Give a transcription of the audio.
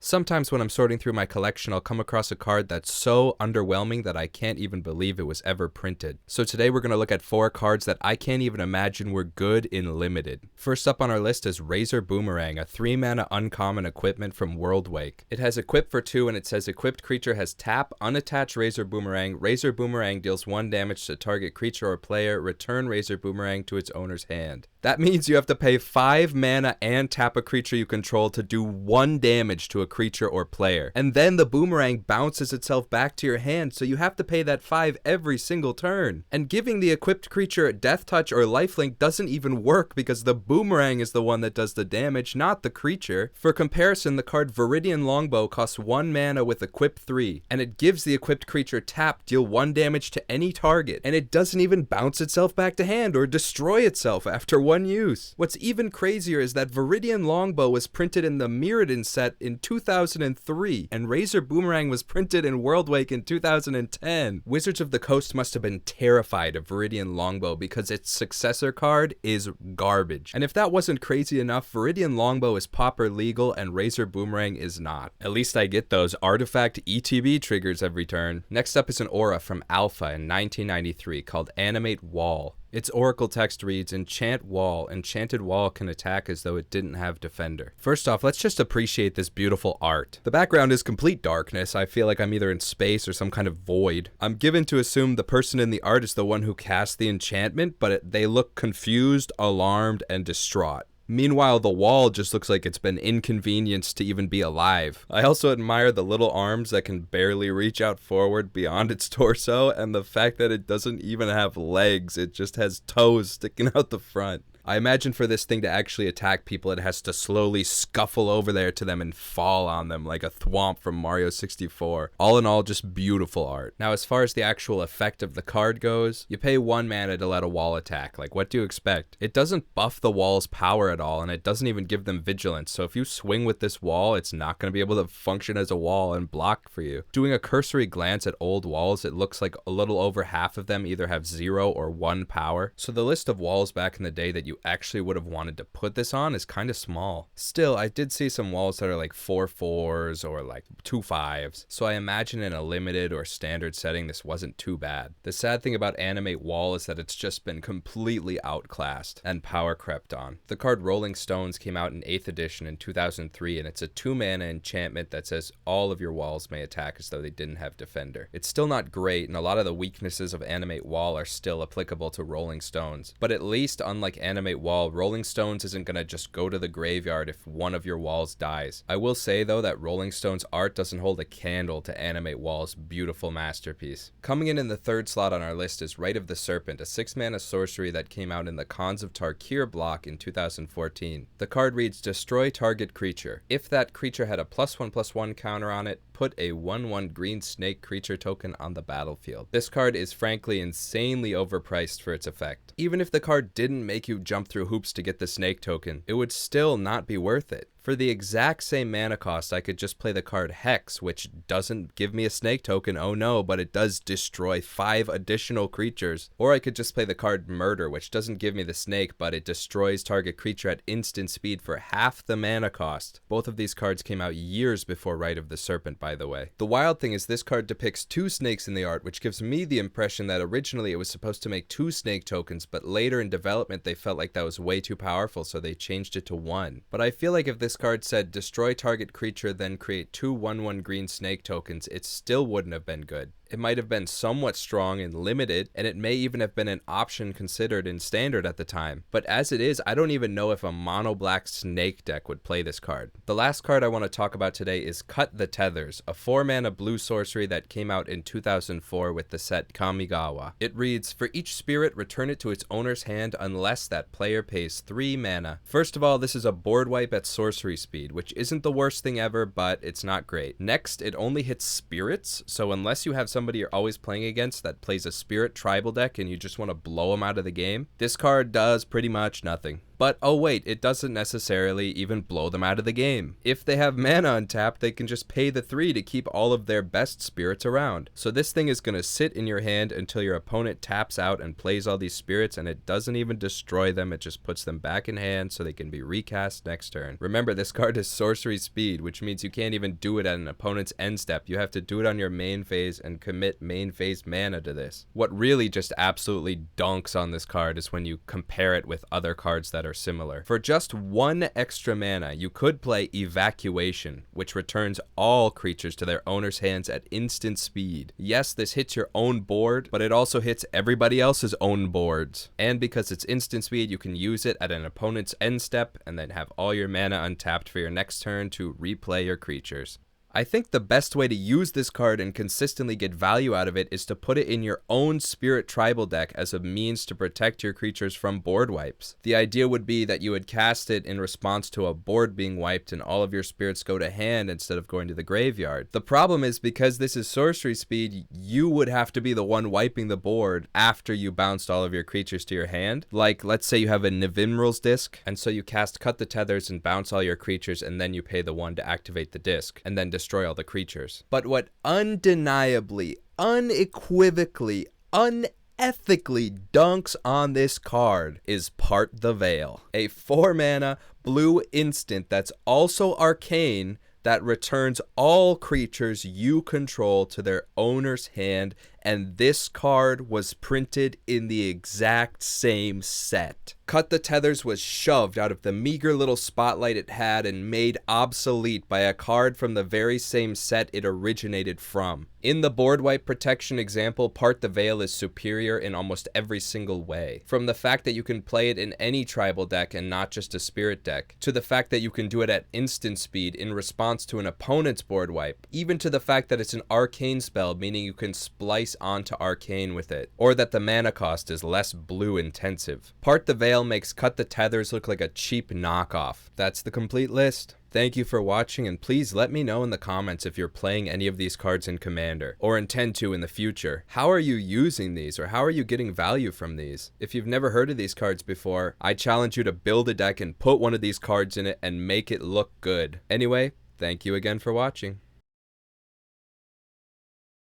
Sometimes when I'm sorting through my collection, I'll come across a card that's so underwhelming that I can't even believe it was ever printed. So today we're going to look at 4 cards that I can't even imagine were good in Limited. First up on our list is Razer Boomerang, a 3-mana uncommon equipment from Worldwake. It has equip for 2 and it says equipped creature has tap, unattach Razer Boomerang. Razer Boomerang deals 1 damage to target creature or player, return Razer Boomerang to its owner's hand. That means you have to pay 5 mana and tap a creature you control to do 1 damage to a creature or player. And then the boomerang bounces itself back to your hand, so you have to pay that 5 every single turn. And giving the equipped creature a death touch or lifelink doesn't even work because the boomerang is the one that does the damage, not the creature. For comparison, the card Viridian Longbow costs 1 mana with equip 3, and it gives the equipped creature tap, deal 1 damage to any target, and it doesn't even bounce itself back to hand or destroy itself after 1 use. What's even crazier is that Viridian Longbow was printed in the Mirrodin set in 2003, and Razer Boomerang was printed in Worldwake in 2010. Wizards of the Coast must have been terrified of Viridian Longbow because its successor card is garbage. And if that wasn't crazy enough, Viridian Longbow is pauper legal and Razer Boomerang is not. At least I get those artifact ETB triggers every turn. Next up is an aura from Alpha in 1993 called Animate Wall. Its oracle text reads, Enchant Wall. Enchanted Wall can attack as though it didn't have defender. First off, let's just appreciate this beautiful art. The background is complete darkness. I feel like I'm either in space or some kind of void. I'm given to assume the person in the art is the one who cast the enchantment, but they look confused, alarmed, and distraught. Meanwhile, the wall just looks like it's been inconvenienced to even be alive. I also admire the little arms that can barely reach out forward beyond its torso, and the fact that it doesn't even have legs, it just has toes sticking out the front. I imagine for this thing to actually attack people, it has to slowly scuffle over there to them and fall on them like a thwomp from Mario 64. All in all, just beautiful art. Now, as far as the actual effect of the card goes, you pay 1 mana to let a wall attack. Like, what do you expect? It doesn't buff the wall's power at all, and it doesn't even give them vigilance. So if you swing with this wall, it's not going to be able to function as a wall and block for you. Doing a cursory glance at old walls, it looks like a little over half of them either have 0 or 1 power. So the list of walls back in the day that you actually would have wanted to put this on is kind of small. Still, I did see some walls that are like 4 4s or like 2 5s, so I imagine in a limited or standard setting this wasn't too bad. The sad thing about Animate Wall is that it's just been completely outclassed and power crept on. The card Rolling Stones came out in 8th edition in 2003, and it's a 2 mana enchantment that says all of your walls may attack as though they didn't have defender. It's still not great, and a lot of the weaknesses of Animate Wall are still applicable to Rolling Stones, but at least unlike Animate Wall, Rolling Stones isn't going to just go to the graveyard if one of your walls dies. I will say though that Rolling Stones art doesn't hold a candle to Animate Wall's beautiful masterpiece. Coming in the 3rd slot on our list is Rite of the Serpent, a 6-mana sorcery that came out in the Khans of Tarkir block in 2014. The card reads, destroy target creature. If that creature had a +1/+1 counter on it, put a 1/1 green snake creature token on the battlefield. This card is frankly insanely overpriced for its effect. Even if the card didn't make you jump through hoops to get the snake token, it would still not be worth it. For the exact same mana cost, I could just play the card Hex, which doesn't give me a snake token, oh no, but it does destroy 5 additional creatures. Or I could just play the card Murder, which doesn't give me the snake, but it destroys target creature at instant speed for half the mana cost. Both of these cards came out years before Rite of the Serpent, by the way. The wild thing is this card depicts 2 snakes in the art, which gives me the impression that originally it was supposed to make 2 snake tokens, but later in development they felt like that was way too powerful, so they changed it to 1. But I feel like if this card said destroy target creature then create 2 1/1 green snake tokens, it still wouldn't have been good. It might have been somewhat strong in limited, and it may even have been an option considered in standard at the time. But as it is, I don't even know if a mono black snake deck would play this card. The last card I want to talk about today is Cut the Tethers, a 4-mana blue sorcery that came out in 2004 with the set Kamigawa. It reads, for each spirit, return it to its owner's hand unless that player pays 3 mana. First of all, this is a board wipe at sorcery speed, which isn't the worst thing ever, but it's not great. Next, it only hits spirits, so unless you have somebody you're always playing against that plays a spirit tribal deck and you just want to blow them out of the game, this card does pretty much nothing. But oh wait, it doesn't necessarily even blow them out of the game. If they have mana untapped, they can just pay the 3 to keep all of their best spirits around. So this thing is going to sit in your hand until your opponent taps out and plays all these spirits, and it doesn't even destroy them, it just puts them back in hand so they can be recast next turn. Remember, this card is sorcery speed, which means you can't even do it at an opponent's end step. You have to do it on your main phase and commit main phase mana to this. What really just absolutely dunks on this card is when you compare it with other cards that are similar. For just 1 extra mana, you could play Evacuation, which returns all creatures to their owner's hands at instant speed. Yes, this hits your own board, but it also hits everybody else's own boards. And because it's instant speed, you can use it at an opponent's end step and then have all your mana untapped for your next turn to replay your creatures. I think the best way to use this card and consistently get value out of it is to put it in your own Spirit Tribal deck as a means to protect your creatures from board wipes. The idea would be that you would cast it in response to a board being wiped and all of your spirits go to hand instead of going to the graveyard. The problem is, because this is sorcery speed, you would have to be the one wiping the board after you bounced all of your creatures to your hand. Like, let's say you have a Nivinral's Disc, and so you cast Cut the Tethers and bounce all your creatures, and then you pay the 1 to activate the disc, and then destroy all the creatures. But what undeniably, unequivocally, unethically dunks on this card is Part the Veil, a 4-mana blue instant that's also arcane that returns all creatures you control to their owner's hand, and this card was printed in the exact same set. Cut the Tethers was shoved out of the meager little spotlight it had and made obsolete by a card from the very same set it originated from. In the board wipe protection example, Part the Veil is superior in almost every single way. From the fact that you can play it in any tribal deck and not just a spirit deck, to the fact that you can do it at instant speed in response to an opponent's board wipe, even to the fact that it's an arcane spell, meaning you can splice onto arcane with it, or that the mana cost is less blue intensive. Part the Veil makes Cut the Tethers look like a cheap knockoff. That's the complete list. Thank you for watching, and please let me know in the comments if you're playing any of these cards in Commander, or intend to in the future. How are you using these, or how are you getting value from these? If you've never heard of these cards before, I challenge you to build a deck and put one of these cards in it and make it look good. Anyway, thank you again for watching.